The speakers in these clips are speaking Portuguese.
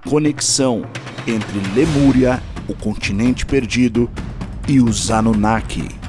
conexão entre Lemúria, o continente perdido, e os Anunnaki.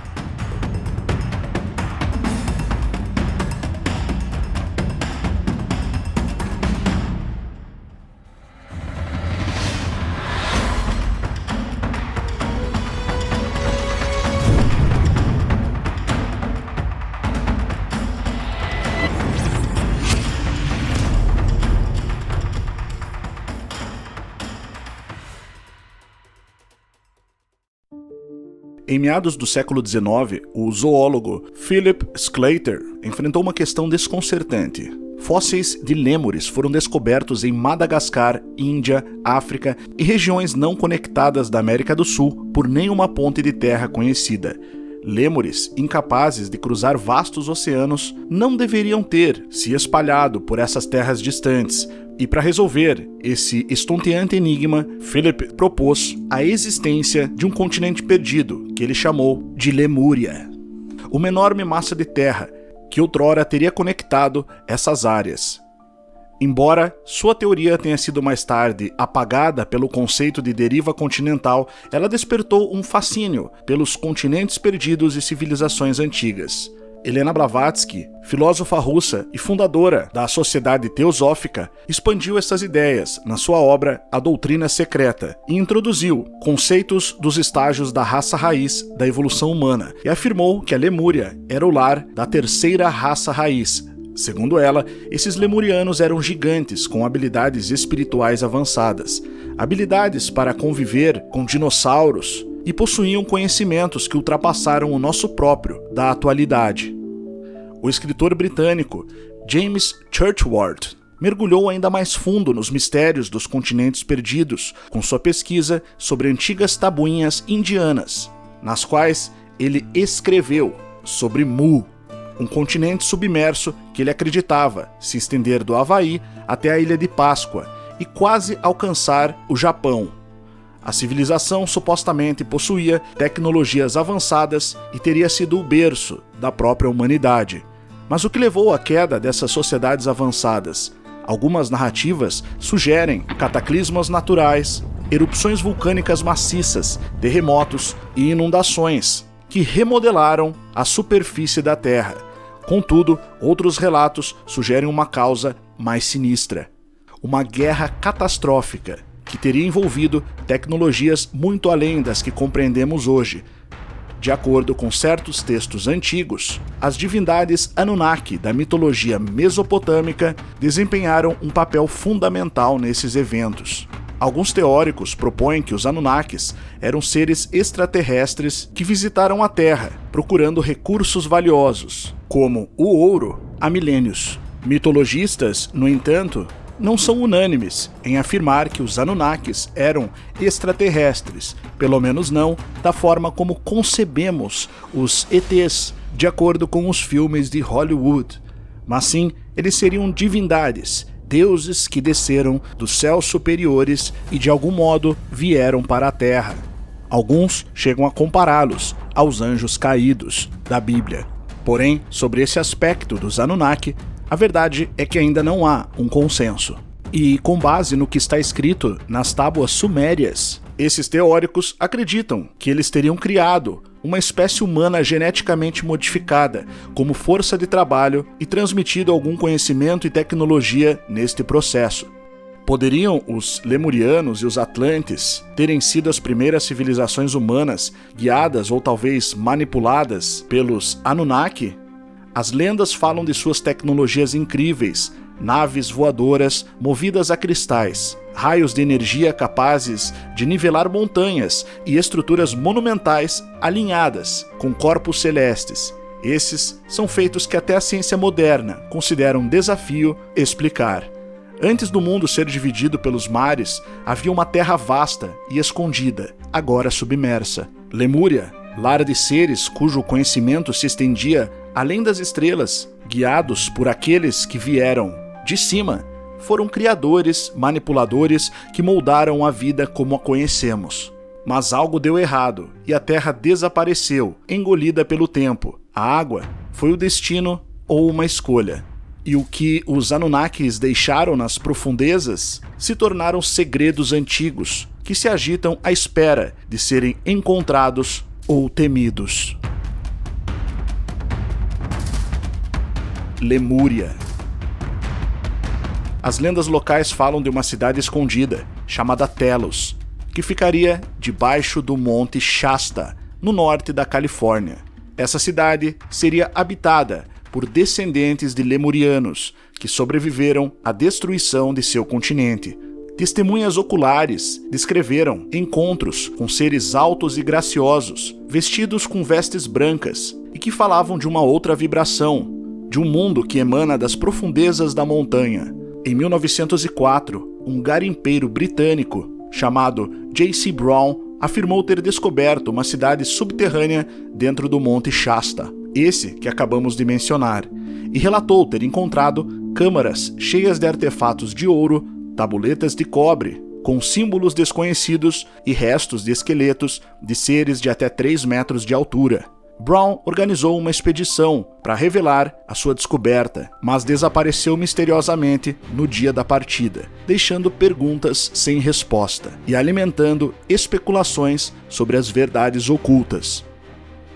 Em meados do século XIX, o zoólogo Philip Sclater enfrentou uma questão desconcertante. Fósseis de lêmures foram descobertos em Madagascar, Índia, África e regiões não conectadas da América do Sul por nenhuma ponte de terra conhecida. Lêmures, incapazes de cruzar vastos oceanos, não deveriam ter se espalhado por essas terras distantes. E para resolver esse estonteante enigma, Philip propôs a existência de um continente perdido, que ele chamou de Lemúria. Uma enorme massa de terra que outrora teria conectado essas áreas. Embora sua teoria tenha sido mais tarde apagada pelo conceito de deriva continental, ela despertou um fascínio pelos continentes perdidos e civilizações antigas. Helena Blavatsky, filósofa russa e fundadora da Sociedade Teosófica, expandiu essas ideias na sua obra A Doutrina Secreta e introduziu conceitos dos estágios da raça raiz da evolução humana e afirmou que a Lemúria era o lar da terceira raça raiz. Segundo ela, esses lemurianos eram gigantes com habilidades espirituais avançadas, habilidades para conviver com dinossauros, e possuíam conhecimentos que ultrapassaram o nosso próprio, da atualidade. O escritor britânico James Churchward mergulhou ainda mais fundo nos mistérios dos continentes perdidos, com sua pesquisa sobre antigas tabuinhas indianas, nas quais ele escreveu sobre Mu, um continente submerso que ele acreditava se estender do Havaí até a Ilha de Páscoa e quase alcançar o Japão. A civilização supostamente possuía tecnologias avançadas e teria sido o berço da própria humanidade. Mas o que levou à queda dessas sociedades avançadas? Algumas narrativas sugerem cataclismos naturais, erupções vulcânicas maciças, terremotos e inundações que remodelaram a superfície da Terra. Contudo, outros relatos sugerem uma causa mais sinistra: uma guerra catastrófica que teria envolvido tecnologias muito além das que compreendemos hoje. De acordo com certos textos antigos, as divindades Anunnaki da mitologia mesopotâmica desempenharam um papel fundamental nesses eventos. Alguns teóricos propõem que os Anunnakis eram seres extraterrestres que visitaram a Terra, procurando recursos valiosos, como o ouro, há milênios. Mitologistas, no entanto, não são unânimes em afirmar que os Anunnakis eram extraterrestres, pelo menos não da forma como concebemos os ETs, de acordo com os filmes de Hollywood. Mas sim, eles seriam divindades, deuses que desceram dos céus superiores e de algum modo vieram para a Terra. Alguns chegam a compará-los aos anjos caídos da Bíblia. Porém, sobre esse aspecto dos Anunnaki, a verdade é que ainda não há um consenso. E, com base no que está escrito nas tábuas sumérias, esses teóricos acreditam que eles teriam criado uma espécie humana geneticamente modificada como força de trabalho e transmitido algum conhecimento e tecnologia neste processo. Poderiam os lemurianos e os atlantes terem sido as primeiras civilizações humanas guiadas ou talvez manipuladas pelos Anunnaki? As lendas falam de suas tecnologias incríveis, naves voadoras movidas a cristais, raios de energia capazes de nivelar montanhas e estruturas monumentais alinhadas com corpos celestes. Esses são feitos que até a ciência moderna considera um desafio explicar. Antes do mundo ser dividido pelos mares, havia uma terra vasta e escondida, agora submersa. Lemúria, lar de seres cujo conhecimento se estendia além das estrelas, guiados por aqueles que vieram de cima, foram criadores, manipuladores que moldaram a vida como a conhecemos. Mas algo deu errado e a Terra desapareceu, engolida pelo tempo. A água foi o destino ou uma escolha. e o que os Anunnakis deixaram nas profundezas se tornaram segredos antigos que se agitam à espera de serem encontrados ou temidos. Lemúria. As lendas locais falam de uma cidade escondida, chamada Telos, que ficaria debaixo do Monte Shasta, no norte da Califórnia. Essa cidade seria habitada por descendentes de lemurianos que sobreviveram à destruição de seu continente. Testemunhas oculares descreveram encontros com seres altos e graciosos, vestidos com vestes brancas, e que falavam de uma outra vibração, de um mundo que emana das profundezas da montanha. Em 1904, um garimpeiro britânico chamado J.C. Brown afirmou ter descoberto uma cidade subterrânea dentro do Monte Shasta, esse que acabamos de mencionar, e relatou ter encontrado câmaras cheias de artefatos de ouro, tabuletas de cobre, com símbolos desconhecidos e restos de esqueletos de seres de até 3 metros de altura. Brown organizou uma expedição para revelar a sua descoberta, mas desapareceu misteriosamente no dia da partida, deixando perguntas sem resposta e alimentando especulações sobre as verdades ocultas.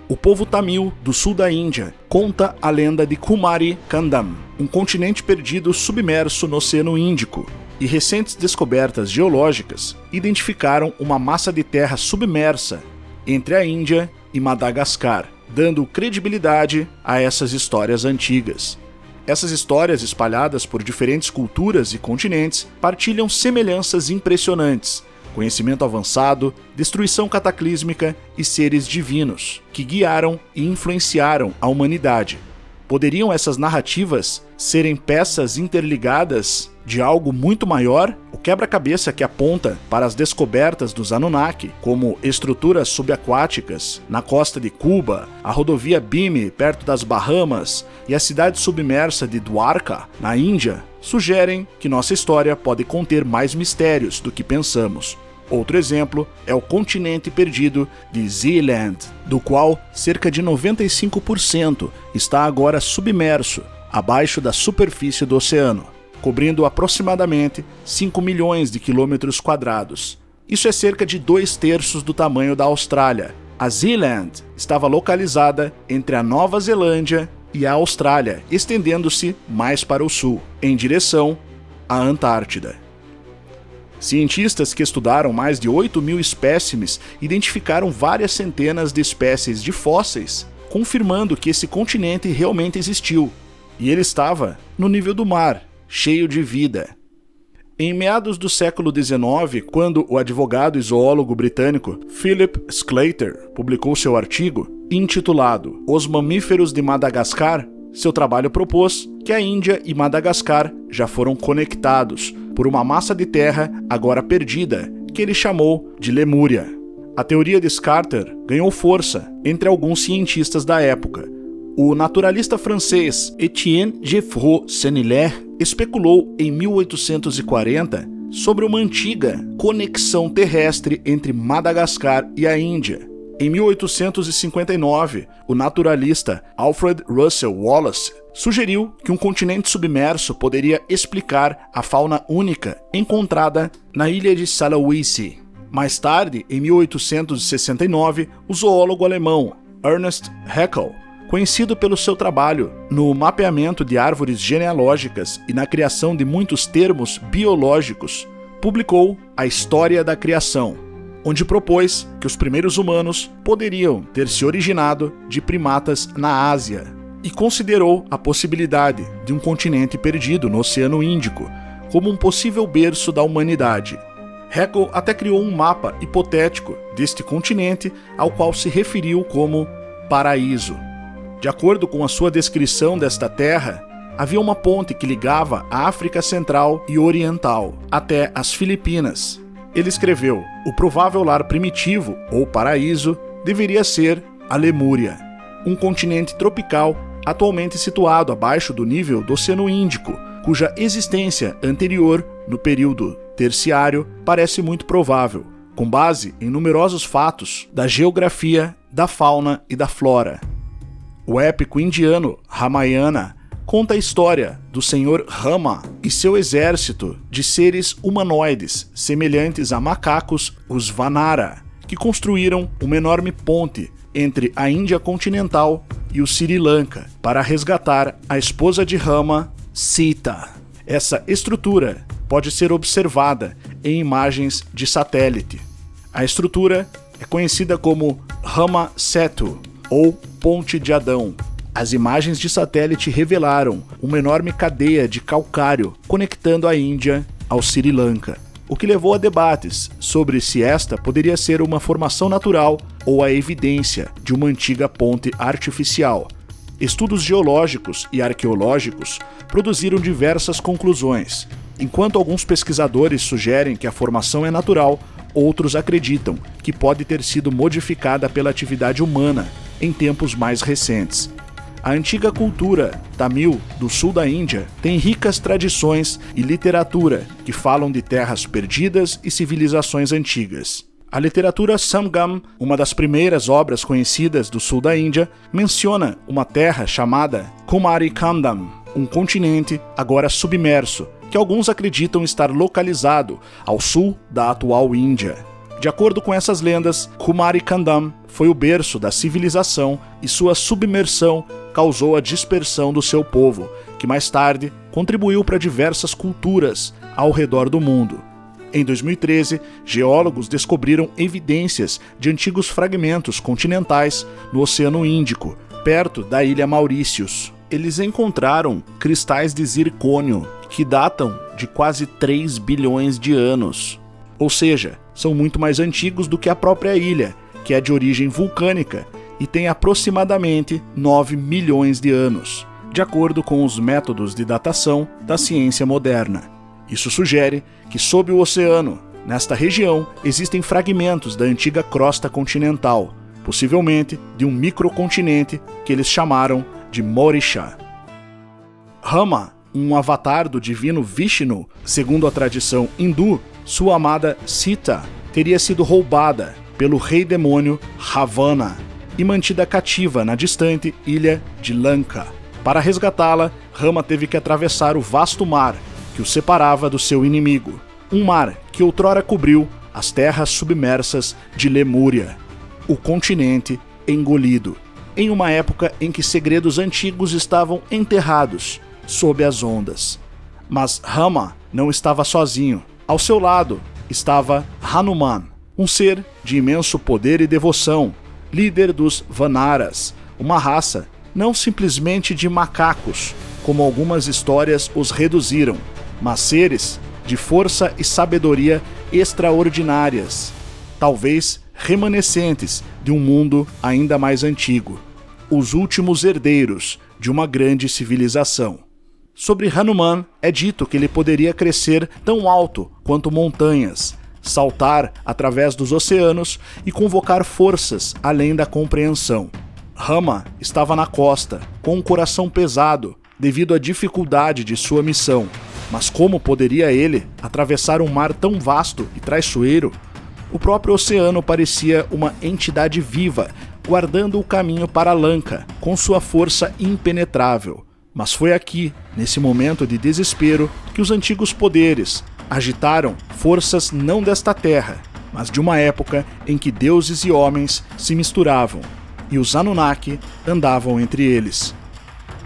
O povo tamil do sul da Índia conta a lenda de Kumari Kandam, um continente perdido submerso no Oceano Índico, e recentes descobertas geológicas identificaram uma massa de terra submersa entre a Índia e Madagascar, dando credibilidade a essas histórias antigas. Essas histórias, espalhadas por diferentes culturas e continentes, partilham semelhanças impressionantes: conhecimento avançado, destruição cataclísmica e seres divinos, que guiaram e influenciaram a humanidade. Poderiam essas narrativas serem peças interligadas de algo muito maior? O quebra-cabeça que aponta para as descobertas dos Anunnaki, como estruturas subaquáticas na costa de Cuba, a rodovia Bime perto das Bahamas e a cidade submersa de Dwarka, na Índia, sugerem que nossa história pode conter mais mistérios do que pensamos. Outro exemplo é o continente perdido de Zealand, do qual cerca de 95% está agora submerso, abaixo da superfície do oceano, cobrindo aproximadamente 5 milhões de quilômetros quadrados. Isso é cerca de 2/3 do tamanho da Austrália. A Zealand estava localizada entre a Nova Zelândia e a Austrália, estendendo-se mais para o sul, em direção à Antártida. Cientistas que estudaram mais de 8.000 espécimes identificaram várias centenas de espécies de fósseis, confirmando que esse continente realmente existiu, e ele estava no nível do mar, cheio de vida. Em meados do século XIX, quando o advogado e zoólogo britânico Philip Sclater publicou seu artigo, intitulado Os Mamíferos de Madagascar, seu trabalho propôs que a Índia e Madagascar já foram conectados por uma massa de terra agora perdida, que ele chamou de Lemúria. A teoria de Sclater ganhou força entre alguns cientistas da época. O naturalista francês Étienne Geoffroy Sennhilaire especulou em 1840 sobre uma antiga conexão terrestre entre Madagascar e a Índia. Em 1859, o naturalista Alfred Russel Wallace sugeriu que um continente submerso poderia explicar a fauna única encontrada na ilha de Sulawesi. Mais tarde, em 1869, o zoólogo alemão Ernst Haeckel, conhecido pelo seu trabalho no mapeamento de árvores genealógicas e na criação de muitos termos biológicos, publicou A História da Criação, onde propôs que os primeiros humanos poderiam ter se originado de primatas na Ásia, e considerou a possibilidade de um continente perdido no Oceano Índico como um possível berço da humanidade. Haeckel até criou um mapa hipotético deste continente, ao qual se referiu como Paraíso. De acordo com a sua descrição desta terra, havia uma ponte que ligava a África Central e Oriental até as Filipinas. Ele escreveu: o provável lar primitivo, ou paraíso, deveria ser a Lemúria, um continente tropical atualmente situado abaixo do nível do Oceano Índico, cuja existência anterior, no período terciário, parece muito provável, com base em numerosos fatos da geografia, da fauna e da flora. O épico indiano Ramayana conta a história do senhor Rama e seu exército de seres humanoides semelhantes a macacos, os Vanara, que construíram uma enorme ponte entre a Índia continental e o Sri Lanka para resgatar a esposa de Rama, Sita. Essa estrutura pode ser observada em imagens de satélite. A estrutura é conhecida como Rama Setu, ou Ponte de Adão. As imagens de satélite revelaram uma enorme cadeia de calcário conectando a Índia ao Sri Lanka, o que levou a debates sobre se esta poderia ser uma formação natural ou a evidência de uma antiga ponte artificial. Estudos geológicos e arqueológicos produziram diversas conclusões. Enquanto alguns pesquisadores sugerem que a formação é natural, outros acreditam que pode ter sido modificada pela atividade humana em tempos mais recentes. A antiga cultura tamil do sul da Índia tem ricas tradições e literatura que falam de terras perdidas e civilizações antigas. A literatura Sangam, uma das primeiras obras conhecidas do sul da Índia, menciona uma terra chamada Kumari Kandam, um continente agora submerso, que alguns acreditam estar localizado ao sul da atual Índia. De acordo com essas lendas, Kumari Kandam foi o berço da civilização e sua submersão causou a dispersão do seu povo, que mais tarde contribuiu para diversas culturas ao redor do mundo. Em 2013, geólogos descobriram evidências de antigos fragmentos continentais no Oceano Índico, perto da ilha Maurícios. Eles encontraram cristais de zircônio que datam de quase 3 bilhões de anos. Ou seja, são muito mais antigos do que a própria ilha, que é de origem vulcânica e tem aproximadamente 9 milhões de anos, de acordo com os métodos de datação da ciência moderna. Isso sugere que sob o oceano, nesta região, existem fragmentos da antiga crosta continental, possivelmente de um microcontinente que eles chamaram de Morisha. Rama, um avatar do divino Vishnu, segundo a tradição hindu, sua amada Sita teria sido roubada pelo rei demônio Ravana e mantida cativa na distante ilha de Lanka. Para resgatá-la, Rama teve que atravessar o vasto mar que o separava do seu inimigo, um mar que outrora cobriu as terras submersas de Lemúria, o continente engolido, em uma época em que segredos antigos estavam enterrados sob as ondas. Mas Rama não estava sozinho. Ao seu lado estava Hanuman, um ser de imenso poder e devoção, líder dos Vanaras, uma raça não simplesmente de macacos, como algumas histórias os reduziram, mas seres de força e sabedoria extraordinárias, talvez remanescentes de um mundo ainda mais antigo, os últimos herdeiros de uma grande civilização. Sobre Hanuman, é dito que ele poderia crescer tão alto quanto montanhas, saltar através dos oceanos e convocar forças além da compreensão. Rama estava na costa, com um coração pesado, devido à dificuldade de sua missão. Mas como poderia ele atravessar um mar tão vasto e traiçoeiro? O próprio oceano parecia uma entidade viva, guardando o caminho para Lanka, com sua força impenetrável. Mas foi aqui, nesse momento de desespero, que os antigos poderes agitaram forças não desta terra, mas de uma época em que deuses e homens se misturavam, e os Anunnaki andavam entre eles.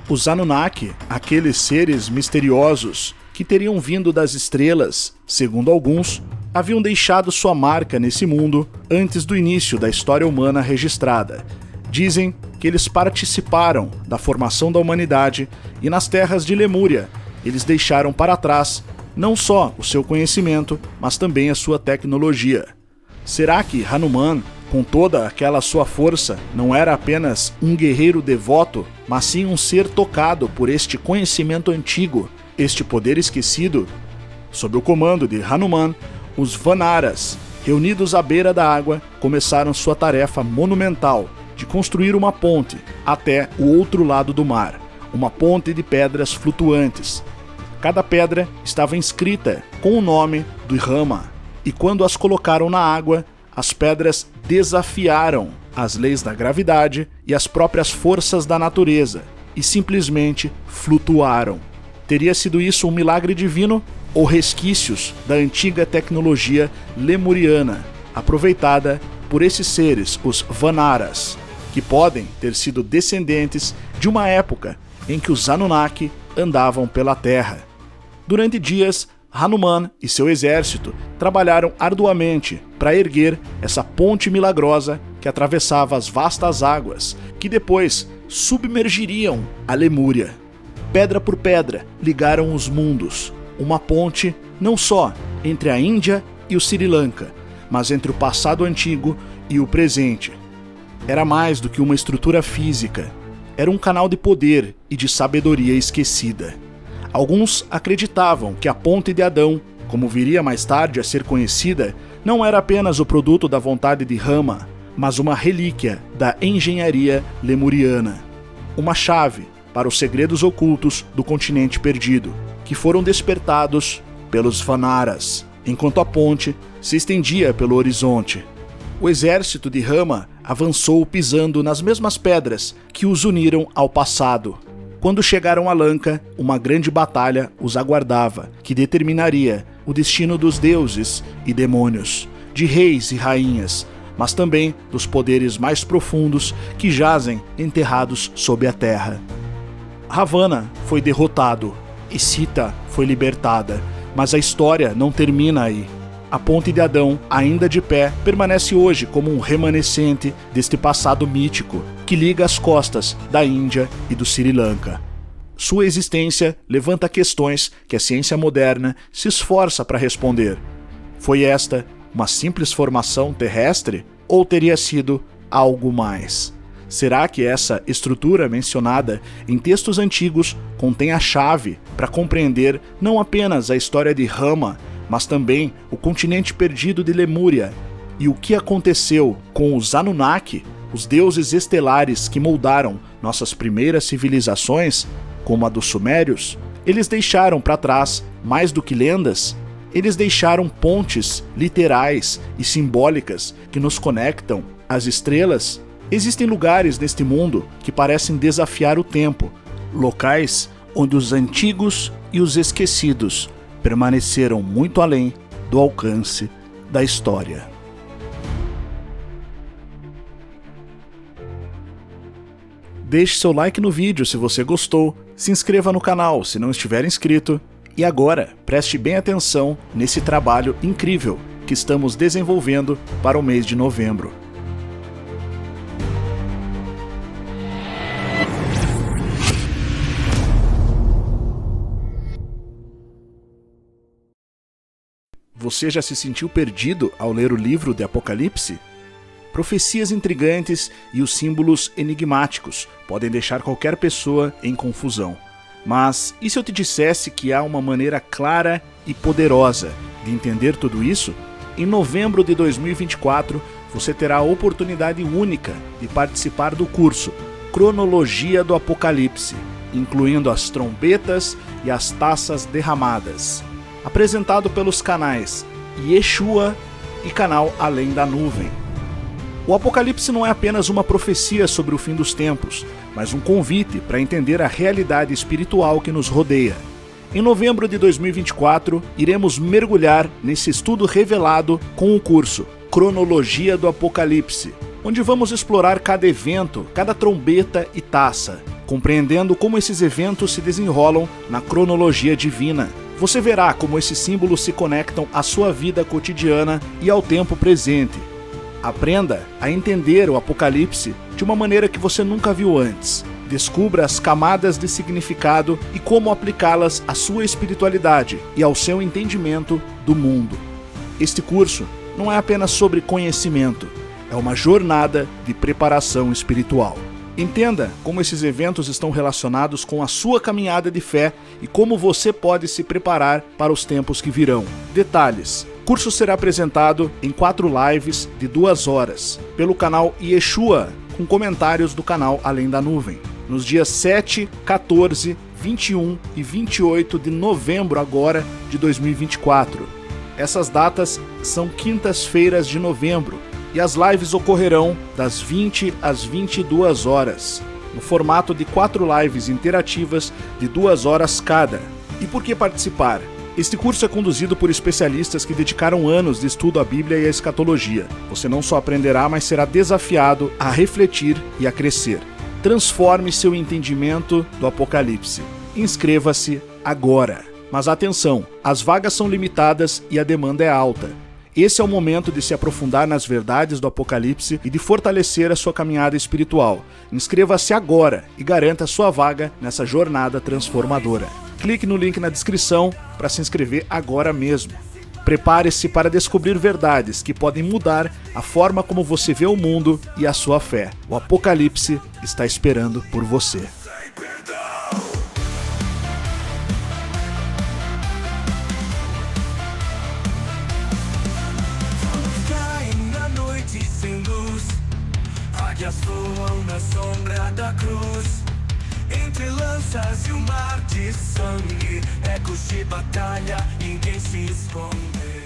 Os Anunnaki, aqueles seres misteriosos que teriam vindo das estrelas, segundo alguns, haviam deixado sua marca nesse mundo antes do início da história humana registrada. Dizem que eles participaram da formação da humanidade e nas terras de Lemúria eles deixaram para trás não só o seu conhecimento, mas também a sua tecnologia. Será que Hanuman, com toda aquela sua força, não era apenas um guerreiro devoto, mas sim um ser tocado por este conhecimento antigo, este poder esquecido? Sob o comando de Hanuman, os Vanaras, reunidos à beira da água, começaram sua tarefa monumental de construir uma ponte até o outro lado do mar, uma ponte de pedras flutuantes. Cada pedra estava inscrita com o nome do Rama, e quando as colocaram na água, as pedras desafiaram as leis da gravidade e as próprias forças da natureza, e simplesmente flutuaram. Teria sido isso um milagre divino ou resquícios da antiga tecnologia lemuriana, aproveitada por esses seres, os Vanaras, que podem ter sido descendentes de uma época em que os Anunnaki andavam pela Terra. Durante dias, Hanuman e seu exército trabalharam arduamente para erguer essa ponte milagrosa que atravessava as vastas águas, que depois submergiriam a Lemúria. Pedra por pedra, ligaram os mundos, uma ponte não só entre a Índia e o Sri Lanka, mas entre o passado antigo e o presente. Era mais do que uma estrutura física, era um canal de poder e de sabedoria esquecida. Alguns acreditavam que a Ponte de Adão, como viria mais tarde a ser conhecida, não era apenas o produto da vontade de Rama, mas uma relíquia da engenharia lemuriana. Uma chave para os segredos ocultos do continente perdido, que foram despertados pelos Vanaras, enquanto a ponte se estendia pelo horizonte. O exército de Rama avançou pisando nas mesmas pedras que os uniram ao passado. Quando chegaram a Lanka, uma grande batalha os aguardava, que determinaria o destino dos deuses e demônios, de reis e rainhas, mas também dos poderes mais profundos que jazem enterrados sob a terra. Ravana foi derrotado e Sita foi libertada, mas a história não termina aí. A Ponte de Adão, ainda de pé, permanece hoje como um remanescente deste passado mítico que liga as costas da Índia e do Sri Lanka. Sua existência levanta questões que a ciência moderna se esforça para responder. Foi esta uma simples formação terrestre ou teria sido algo mais? Será que essa estrutura mencionada em textos antigos contém a chave para compreender não apenas a história de Rama, mas também o continente perdido de Lemúria e o que aconteceu com os Anunnaki, os deuses estelares que moldaram nossas primeiras civilizações, como a dos Sumérios? Eles deixaram para trás, mais do que lendas, eles deixaram pontes literais e simbólicas que nos conectam às estrelas. Existem lugares neste mundo que parecem desafiar o tempo, locais onde os antigos e os esquecidos permaneceram muito além do alcance da história. Deixe seu like no vídeo se você gostou, se inscreva no canal se não estiver inscrito e agora preste bem atenção nesse trabalho incrível que estamos desenvolvendo para o mês de novembro. Você já se sentiu perdido ao ler o livro de Apocalipse? Profecias intrigantes e os símbolos enigmáticos podem deixar qualquer pessoa em confusão. Mas e se eu te dissesse que há uma maneira clara e poderosa de entender tudo isso? Em novembro de 2024, você terá a oportunidade única de participar do curso Cronologia do Apocalipse, incluindo as trombetas e as taças derramadas, apresentado pelos canais Yeshua e canal Além da Nuvem. O Apocalipse não é apenas uma profecia sobre o fim dos tempos, mas um convite para entender a realidade espiritual que nos rodeia. Em novembro de 2024, iremos mergulhar nesse estudo revelado com o curso Cronologia do Apocalipse, onde vamos explorar cada evento, cada trombeta e taça, compreendendo como esses eventos se desenrolam na cronologia divina. Você verá como esses símbolos se conectam à sua vida cotidiana e ao tempo presente. Aprenda a entender o Apocalipse de uma maneira que você nunca viu antes. Descubra as camadas de significado e como aplicá-las à sua espiritualidade e ao seu entendimento do mundo. Este curso não é apenas sobre conhecimento, é uma jornada de preparação espiritual. Entenda como esses eventos estão relacionados com a sua caminhada de fé e como você pode se preparar para os tempos que virão. Detalhes: o curso será apresentado em 4 lives de 2 horas, pelo canal Yeshua, com comentários do canal Além da Nuvem, nos dias 7, 14, 21 e 28 de novembro agora de 2024. Essas datas são quintas-feiras de novembro, e as lives ocorrerão das 20 às 22 horas. no formato de 4 lives interativas de 2 horas cada. E por que participar? Este curso é conduzido por especialistas que dedicaram anos de estudo à Bíblia e à escatologia. Você não só aprenderá, mas será desafiado a refletir e a crescer. Transforme seu entendimento do Apocalipse. Inscreva-se agora. Mas atenção, as vagas são limitadas e a demanda é alta. Esse é o momento de se aprofundar nas verdades do Apocalipse e de fortalecer a sua caminhada espiritual. Inscreva-se agora e garanta sua vaga nessa jornada transformadora. Clique no link na descrição para se inscrever agora mesmo. Prepare-se para descobrir verdades que podem mudar a forma como você vê o mundo e a sua fé. O Apocalipse está esperando por você. Águias voam na sombra da cruz, entre lanças e um mar de sangue, ecos de batalha, ninguém se esconde.